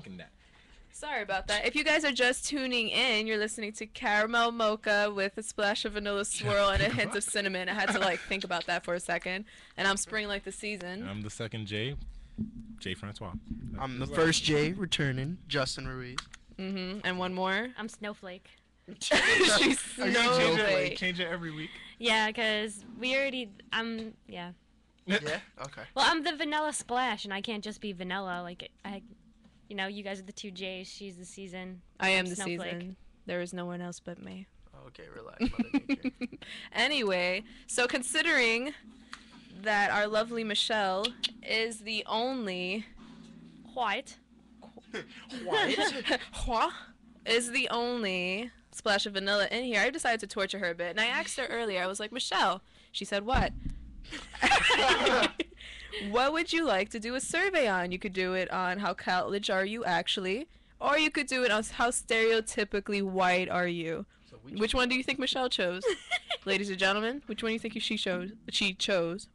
thinking that. Sorry about that. If you guys are just tuning in, you're listening to Caramel Mocha with a splash of vanilla swirl and a hint of cinnamon. I had to like think about that for a second. And I'm spring like the season. I'm the second J Francois. I'm the first J returning, Justin Ruiz. And one more. I'm Snowflake. She's Snowflake. Change it every week. Yeah, because we already, yeah. Yeah? Okay. Well, I'm the vanilla splash, and I can't just be vanilla. Like, you guys are the two J's. She's the season. I am the Snowflake. season. There is no one else but me. Okay, relax, Mother Nature. Anyway, so considering that our lovely Michelle is the only White. is the only splash of vanilla in here, I decided to torture her a bit. And I asked her earlier, I was like, Michelle. She said, what? What would you like to do a survey on? You could do it on how college are you actually, or you could do it on how stereotypically white are you. So Which one do you think Michelle chose? Ladies and gentlemen, which one do you think she chose?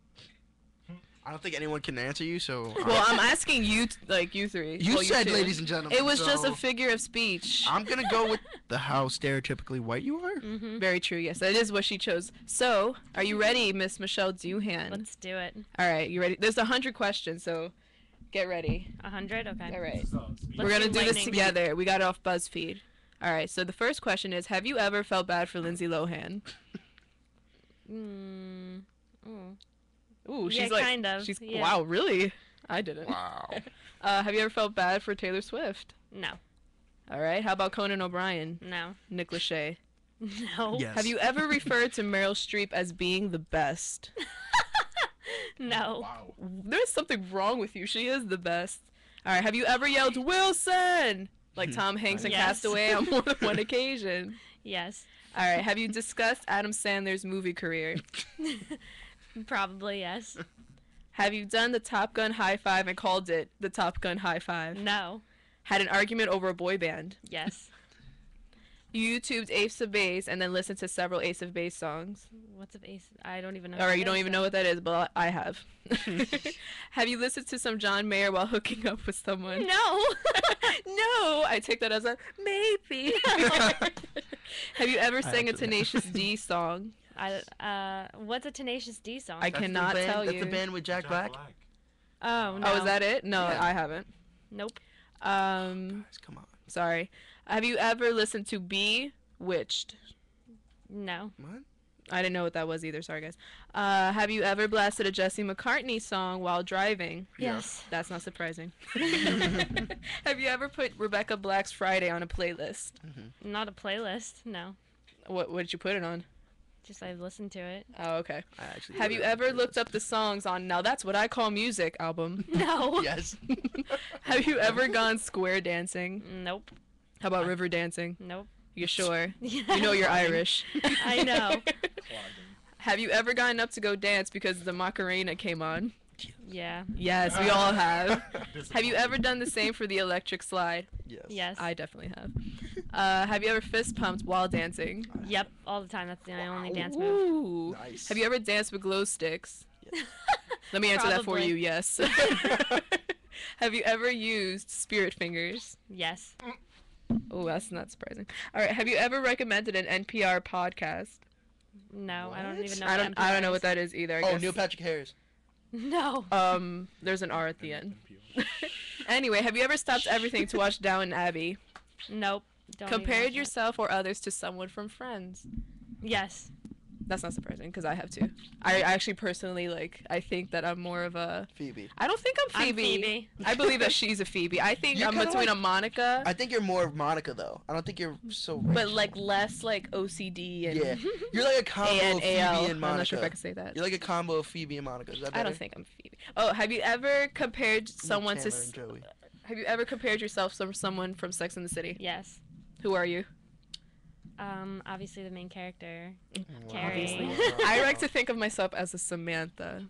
I don't think anyone can answer you, so... Well, I'm asking you, you three. You Well, said, two. ladies and gentlemen. It was so just a figure of speech. I'm going to go with the how stereotypically white you are. Very true, yes. That is what she chose. So, are you ready, Miss Michelle Doohan? Let's do it. All right, you ready? There's 100 questions, so get ready. 100? Okay. All right. Let's We're going to do this lightning. together. We got it off BuzzFeed. All right, so the first question is, have you ever felt bad for Lindsay Lohan? Ooh, Yeah, she's like, kind of, She's yeah. wow, really? I didn't. Wow. Have you ever felt bad for Taylor Swift? No. All right. How about Conan O'Brien? No. Nick Lachey. No. Yes. Have you ever referred to Meryl Streep as being the best? No. Wow. There's something wrong with you. She is the best. All right. Have you ever yelled Wilson like Tom Hanks in Yes. Castaway on more than one occasion? Yes. All right. Have you discussed Adam Sandler's movie career? Probably yes. Have you done the Top Gun high five and called it the Top Gun high five? No. Had an argument over a boy band? Yes. You YouTubed Ace of Base and then listened to several Ace of Base songs. What's a base? I don't even know. All right, you don't even know what that is, but I have. Have you listened to some John Mayer while hooking up with someone? No. No, I take that as a maybe. Have you ever sang a actually- Tenacious D song? What's a Tenacious D song? I cannot tell you. That's the band with Jack Black. Oh no. Oh, is that it? No, Yeah. I haven't. Nope. Um, Guys, come on. sorry. Have you ever listened to Bewitched? No. What? I didn't know what that was either. Sorry, guys. Have you ever blasted a Jesse McCartney song while driving? Yes. That's not surprising. Have you ever put Rebecca Black's Friday on a playlist? Not a playlist. No. What did you put it on? Just I've listened to it. Oh, okay. I actually Have you ever looked up the songs on Now That's What I Call Music album? No. Yes. Have you ever gone square dancing? Nope. How about river dancing? Nope. You sure? Yeah. You know you're Irish. I know. Have you ever gotten up to go dance because the Macarena came on? Yeah. Yes, we all have. Have you ever done the same for the electric slide? Yes. Yes. I definitely have. Have you ever fist pumped while dancing? Yep. All the time. That's the only dance move. Ooh. Nice. Have you ever danced with glow sticks? Let me answer that for Probably. you, yes. Have you ever used spirit fingers? Yes. Oh, that's not surprising. All right, have you ever recommended an NPR podcast? No. I don't What? even know. I what don't know NPR what is. that is either. I Oh, guess. Neil Patrick Harris. No. There's an R at the end. Anyway, have you ever stopped everything to watch Downton Abbey? Nope. Don't even Compared watch it. yourself or others to someone from Friends? Yes. That's not surprising because I have to. I actually personally I think that I'm more of a. Phoebe. I don't think I'm Phoebe. I'm Phoebe. I believe that she's a Phoebe. I think You're I'm kinda between like- a Monica, I think you're more of Monica, though. I don't think you're so but racial. less OCD and Yeah. You're like a combo of Phoebe ANAL. and I'm Monica. not sure if I can say that. You're like a combo of Phoebe and Monica. Is that I better? don't think I'm Phoebe. Oh, have you ever compared someone to? Chandler and Joey. Have you ever compared yourself to someone from Sex and the City? Yes. Who are you? Obviously the main character. Wow. Carrie. I like to think of myself as a Samantha.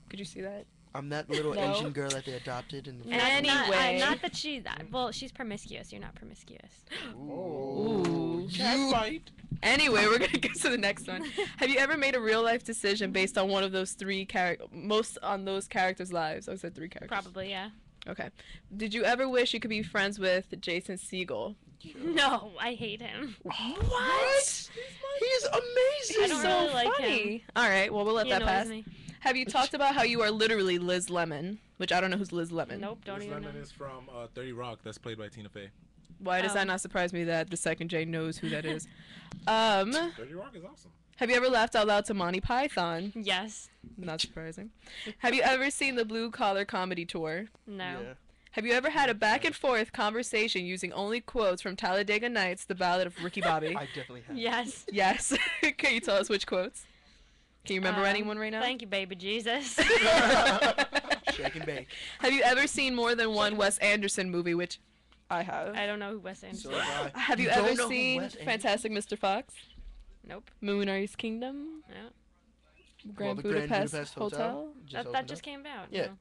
Could you see that? I'm that little No. Asian girl that they adopted in the Anyway. Not that she. Well, she's promiscuous. You're not promiscuous. Ooh. Catfight. Anyway, we're gonna get to the next one. Have you ever made a real life decision based on one of those three most on those characters' lives? I said three characters. Probably, yeah. Okay. Did you ever wish you could be friends with Jason Segel? No, I hate him. What? He's amazing. I don't so really like funny. him. All right, well, we'll let He that annoys pass. me. Have you talked about how you are literally Liz Lemon? Which I don't know who's Liz Lemon. Nope, don't Liz even Lemon know. is from 30 Rock. That's played by Tina Fey. Why does Oh. that not surprise me that the second Jay knows who that is? 30 Rock is awesome. Have you ever laughed out loud to Monty Python? Yes. Not surprising. Have you ever seen the Blue Collar Comedy Tour? No. Yeah. Have you ever had a back and forth conversation using only quotes from Talladega Nights, The Ballad of Ricky Bobby? I definitely have. Yes. Yes. Can you tell us which quotes? Can you remember anyone right now? Thank you, baby Jesus. Shake and bake. Have you ever seen more than one Wes Anderson movie, which I have? I don't know who Wes Anderson So is. have I. Have you don't ever know who seen Wes Anderson- Fantastic Mr. Fox? Nope. Moonrise Kingdom? No. Grand the Grand Budapest Budapest Hotel? Hotel? That opened just up. came out. Yeah. No.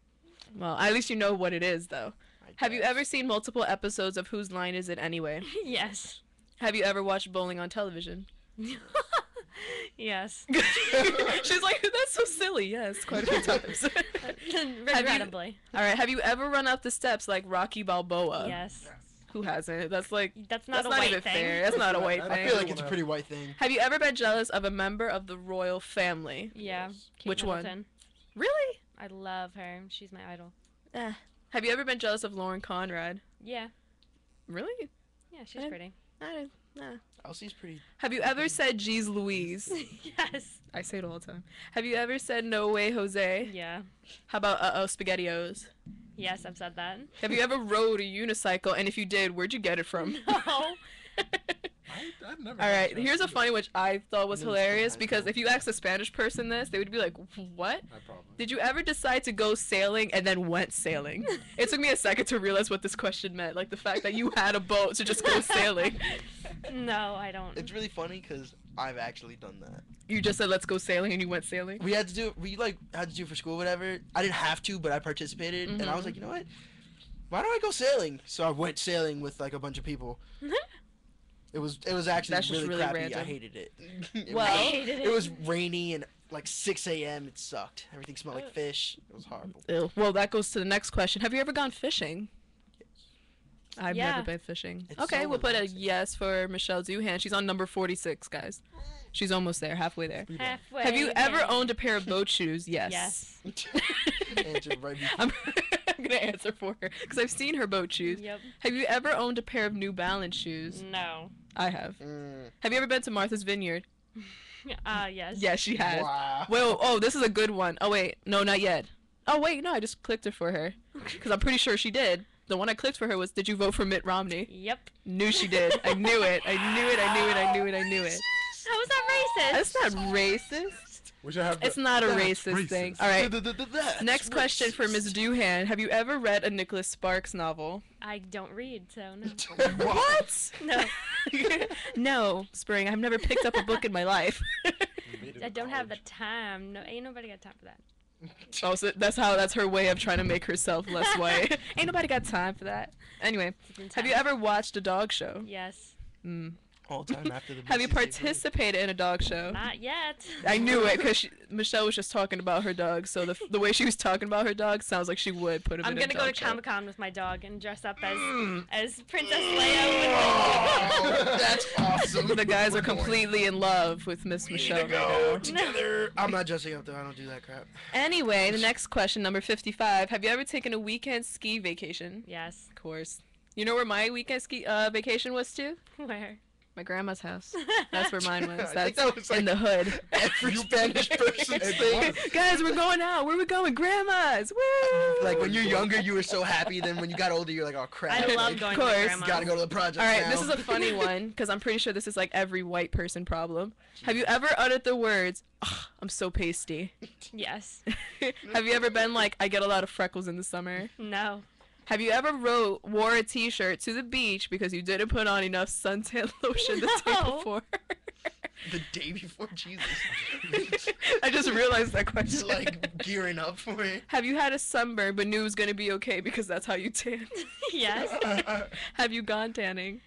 Well, at least you know what it is, though. I Have you guess. ever seen multiple episodes of Whose Line Is It Anyway? Yes. Have you ever watched bowling on television? Yes. She's like, that's so silly. Yes, quite a few times. Regrettably. All right. Have you ever run up the steps like Rocky Balboa? Yes. Who hasn't? That's like That's not that's a not white even thing. fair. That's not a white I I thing. feel like it's a pretty white thing. Have you ever been jealous of a member of the royal family? Yeah. Kate Which one? Middleton. Really? I love her. She's my idol. Have you ever been jealous of Lauren Conrad? Yeah. Really? Yeah, she's I- pretty. Nah. Elsie's pretty. Have you ever said "Geez Louise"? Yes. I say it all the time. Have you ever said "No way, Jose"? Yeah. How about "Uh oh, SpaghettiOs"? Yes, I've said that. Have you ever rode a unicycle? And if you did, where'd you get it from? No. I've never. All right, here's a funny which I thought was I knew this was hilarious high because school. if you ask a Spanish person this, they would be like, "What? I probably. Did you ever decide to go sailing and then went sailing?" It took me a second to realize what this question meant, like the fact that you had a boat to just go sailing. No, I don't. It's really funny because I've actually done that. You just said, "Let's go sailing," and you went sailing. We had to do it. We had to do it for school, whatever. I didn't have to, but I participated, and I was Mhm. like, you know what? Why don't I go sailing? So I went sailing with like a bunch of people. It was actually That's just really really crappy. I random. hated it. Well, I hated it. It was rainy and like 6 a.m. It sucked. Everything smelled like fish. It was horrible. Ew. Well, that goes to the next question. Have you ever gone fishing? I've Yeah. never been fishing. It's Okay, so we'll put a relaxing. yes for Michelle Duhan. She's on number 46, guys. She's almost there, halfway there. Halfway Have you ever there. owned a pair of boat shoes? Yes. Yes. Answered right before. I'm, I'm gonna answer for her because I've seen her boat shoes. Yep. Have you ever owned a pair of New Balance shoes? No. I have. Mm. Have you ever been to Martha's Vineyard? Yes. Yes, she has. Wow. Well, oh, this is a good one. Oh wait, no, not yet. Oh wait, no, I just clicked it for her because I'm pretty sure she did. The one I clicked for her was, "Did you vote for Mitt Romney?" Yep. Knew she did. I knew it. I knew it. I knew it. I knew it. I knew it. How is that racist? That's not racist. We should have. It's not a That's racist thing. racist. All right. That's Next question for racist. Ms. Duhan. Have you ever read a Nicholas Sparks novel? I don't read, so no. What? No. No, Spring. I've never picked up a book in my life. I don't have the time. No, ain't nobody got time for that. Oh, so that's her way of trying to make herself less white. Ain't nobody got time for that. Anyway, have you ever watched a dog show? Yes. Mm. All time after the. Have you BCC break. participated in a dog show? Not yet. I knew it because Michelle was just talking about her dog. So the way she was talking about her dog sounds like she would put him I'm in a gonna dog go to show. Comic-Con with my dog and dress up Mm. as Princess Leia. Oh, that's awesome. The guys We're are going. completely in love with Miss We Michelle. need to right go now. together. I'm not dressing up though. I don't do that crap. Anyway, the next question, number 55. Have you ever taken a weekend ski vacation? Yes. Of course. You know where my weekend ski vacation was to? Where? My grandma's house. That's where mine was. I think That's that was in the hood. every Spanish person's thing. Guys, we're going out. Where we going? Grandma's. Woo! Like when you're younger, you were so happy. Then when you got older, you're like, oh crap. I love like, going Of to my course. grandma's. Gotta go to the project. All right, now. this is a funny one because I'm pretty sure this is like every white person problem. Have you ever uttered the words, "Ugh, I'm so pasty"? Yes. Have you ever been like, "I get a lot of freckles in the summer"? No. Have you ever wore a t-shirt to the beach because you didn't put on enough suntan lotion the day No. before? the day before Jesus. I just realized that question. Just like gearing up for it. Have you had a sunburn but knew it was going to be okay because that's how you tan? Yes. Have you gone tanning?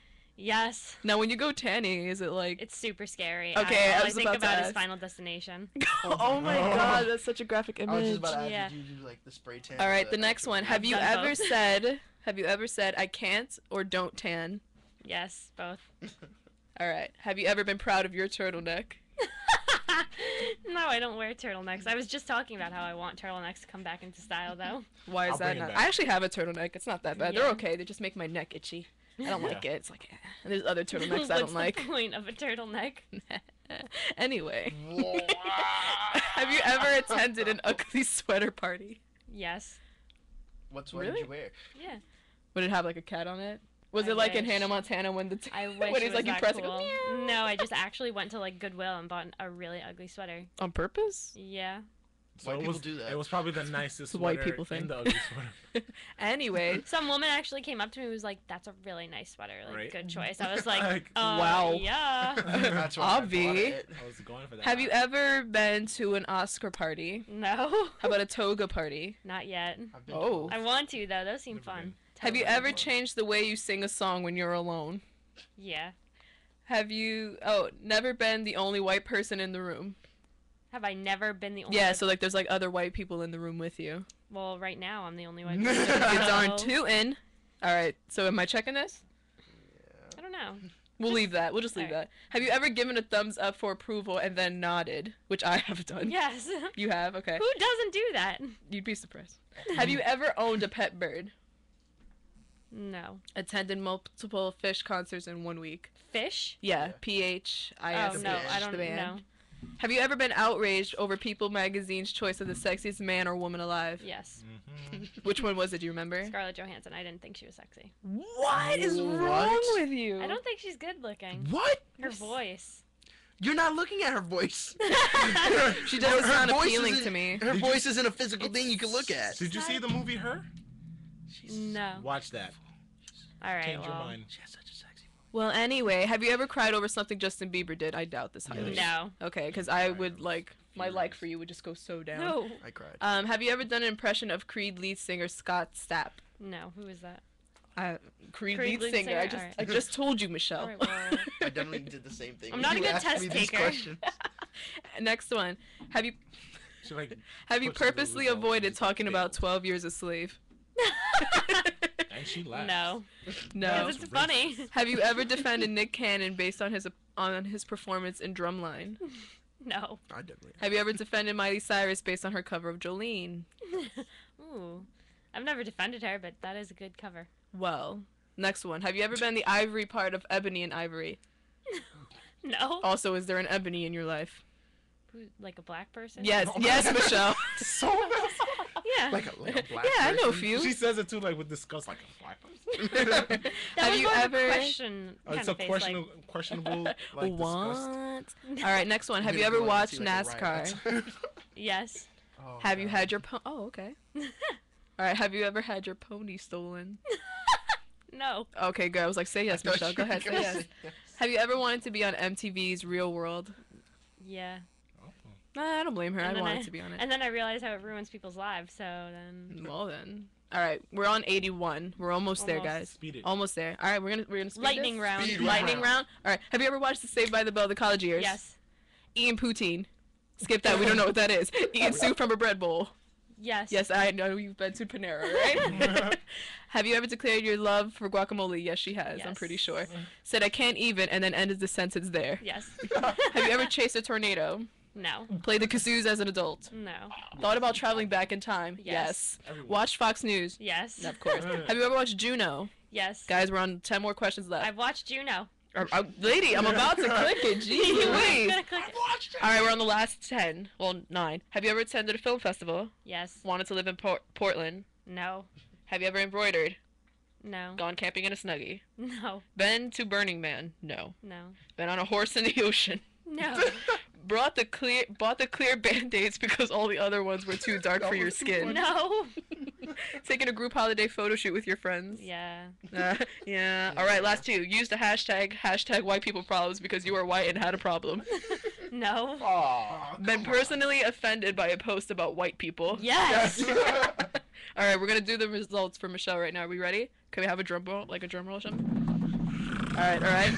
Yes. Now, when you go tanning, is it like... It's super scary. Okay, I all I was think about to about is ask. Final Destination. Oh my god, that's such a graphic I was just image. about to ask, Yeah. did you do like the spray tan? All or right, the next one. Have you done ever both. said, I can't or don't tan? Yes, both. All right. Have you ever been proud of your turtleneck? No, I don't wear turtlenecks. I was just talking about how I want turtlenecks to come back into style, though. Why is I'll that bring it not? back. I actually have a turtleneck. It's not that bad. They're Yeah. okay. They just make my neck itchy. I don't like Yeah. it. It's like, and there's other turtlenecks I What's don't like. the point of a turtleneck? Anyway, have you ever attended an ugly sweater party? Yes. What sweater Really? did you wear? Yeah. Would it have like a cat on it? Was I it like in wish. Hannah Montana when the I wish when it he's was like you that press it, cool. meow? No, I just actually went to like Goodwill and bought a really ugly sweater. On purpose? Yeah. White people do that. It was probably the nicest It's a white sweater people thing. in the ugly sweater. Anyway, Some woman actually came up to me and was like, "That's a really nice sweater. Like, Right. good choice." I was like, Like, wow. Yeah. That's why I bought Obvi. it. I was going for that. have you ever been to an Oscar party? No. How about a toga party? Not yet. I've been Oh. I want to though. Those seem Never fun. been. Have you Totally ever fun. changed the way you sing a song when you're alone? Yeah. Have you never been the only white person in the room? Have I never been the only? Yeah, so like there's like other white people in the room with you. Well, right now I'm the only one. You darn tootin'. All right, so am I checking this? I don't know. We'll Just- leave that. We'll just leave alright. that. Have you ever given a thumbs up for approval and then nodded, which I have done? Yes. You have? Okay. Who doesn't do that? You'd be surprised. Have you ever owned a pet bird? No. Attended multiple Fish concerts in 1 week? Fish? Yeah, Yeah. PHIS. Oh no, I don't the band. know. Have you ever been outraged over People Magazine's choice of the sexiest man or woman alive? Yes. Mhm. Which one was it? Do you remember? Scarlett Johansson. I didn't think she was sexy. What is wrong What? with you? I don't think she's good looking. What? Her voice. You're not looking at her voice. She doesn't sound voice appealing isn't- to me. Her Did you- voice isn't a physical thing you can look at. Did you see the movie Her? No. Watch that. All right. Change your Well. mind. She has such a sexy voice. Well, anyway, have you ever cried over something Justin Bieber did? I doubt this highly. Yes. No. Okay, because I would like my like for you would just go so down. No. I cried. Have you ever done an impression of Creed lead singer Scott Stapp? No. Who is that? Creed Creed lead lead singer. I singer? just Alright. I just told you, Michelle. All right. Well. I definitely did the same thing. I'm when not a you good asked test me these taker. questions. Next one. Have you She like have you puts the purposely results avoided into talking about tables. 12 Years a Slave? And she laughs. No. No. Because it's funny. Have you ever defended Nick Cannon based on his performance in Drumline? No. I definitely. Have you ever defended Miley Cyrus based on her cover of Jolene? Ooh. I've never defended her, but that is a good cover. Well, next one. Have you ever been the ivory part of Ebony and Ivory? No. Also, is there an Ebony in your life? Who, like a black person? Yes, yes, Michelle. So Yeah. Like a black Yeah, I know a person. few. she says it too, like with disgust, like a black person. That Have was you more of a ever- question kind It's a of face, questionable, like What? disgust. All right, next one. Have you You're ever going to watched see, like, a NASCAR? riot. Yes. Oh, Have you God. had your Oh, okay. All right. Have you ever had your pony stolen? No. Okay, good. I was like, say yes, I thought Michelle. you Go were ahead. Say gonna yes. say yes. Have you ever wanted to be on MTV's Real World? Yeah. Nah, I don't blame her. And I then wanted to be on it. And then I realized how it ruins people's lives, so then Well then. All right, we're on 81. We're almost there, Almost. guys. Speed it. Almost there. All right, we're gonna speed lightning this. round. Speed Lightning round. All right. Have you ever watched the Saved by the Bell the college years? Yes. Eating poutine. Skip that. We don't know what that is. Eating soup from a bread bowl. Yes. Yes, I know you've been to Panera, right? Have you ever declared your love for guacamole? Yes, she has. I'm Yes. pretty sure. Said I can't even, and then ended the sentence there. Yes. Have you ever chased a tornado? No. Played the kazoos as an adult? No. Thought about traveling back in time? Yes. Everyone. Watched Fox News? Yes. Of course. Have you ever watched Juno? Yes. Guys, we're on 10 more questions left. I've watched Juno. Lady, I'm about to click it. Jeez I'm Louise. gonna click it. All right, we're on the last 10. Well, 9. Have you ever attended a film festival? Yes. Wanted to live in Portland? No. Have you ever embroidered? No. Gone camping in a Snuggie? No. Been to Burning Man? No. No. Been on a horse in the ocean? No. Bought the clear Band-Aids because all the other ones were too dark for your skin. No. Taking a group holiday photo shoot with your friends? Yeah. Yeah. All right, last 2. Used the hashtag white people problems because you are white and had a problem. No. Aw, Been come personally offended by a post about white people. Yes. All right, we're going to do the results for Michelle right now. Are we ready? Can we have a drum roll? Like a drum roll or something? on. All right, we're gonna do the results for Michelle right now. Are we ready? Can we have a drum roll? Like a drum roll or something? All right, we're gonna do the results for Michelle right now. Are we ready? Can we have a drum roll? Like a drum roll or something? Alright.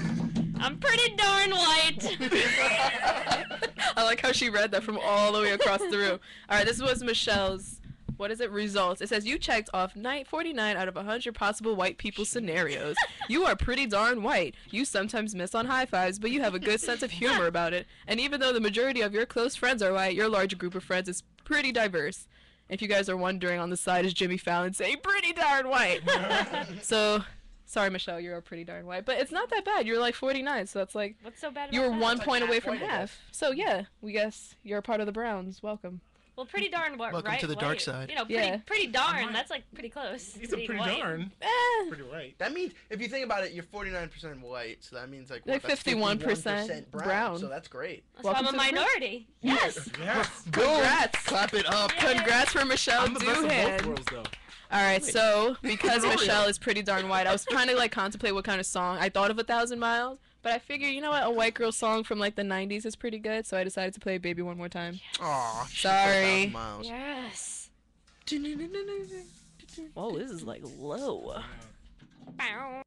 I'm pretty darn white. I like how she read that from all the way across the room. Alright, this was Michelle's, what is it, results. It says, you checked off 49 out of 100 possible white people scenarios. You are pretty darn white. You sometimes miss on high fives, but you have a good sense of humor about it. And even though the majority of your close friends are white, your larger group of friends is pretty diverse. If you guys are wondering, on the side is Jimmy Fallon saying, pretty darn white. So, sorry, Michelle, you're pretty darn white. But it's not that bad. You're like 49, so that's like, What's so bad about you were that? 1 like point away half from white, I half. So, yeah, we guess you're a part of the Browns. Welcome. Well, pretty darn what, Welcome right? to the dark side. You know, Yeah. pretty darn. That's like pretty close. He's to a being pretty white. darn. Eh, Pretty right. That means, if you think about it, you're 49% white, so that means like, Like what, that's 51% brown. So that's great. So I'm Welcome a to the group. minority. Yes. Yes. Congrats. Clap it up. Yeah. Congrats for Michelle I'm the best of both Doohan. worlds, though. Alright, Wait. so because For real. Michelle is pretty darn white, I was trying to like contemplate what kind of song. I thought of 1,000 Miles, but I figured, you know what, a white girl song from like the 90s is pretty good, so I decided to play Baby One More Time. Aw, Sorry. Miles. Yes. Whoa, this is like low. Bow.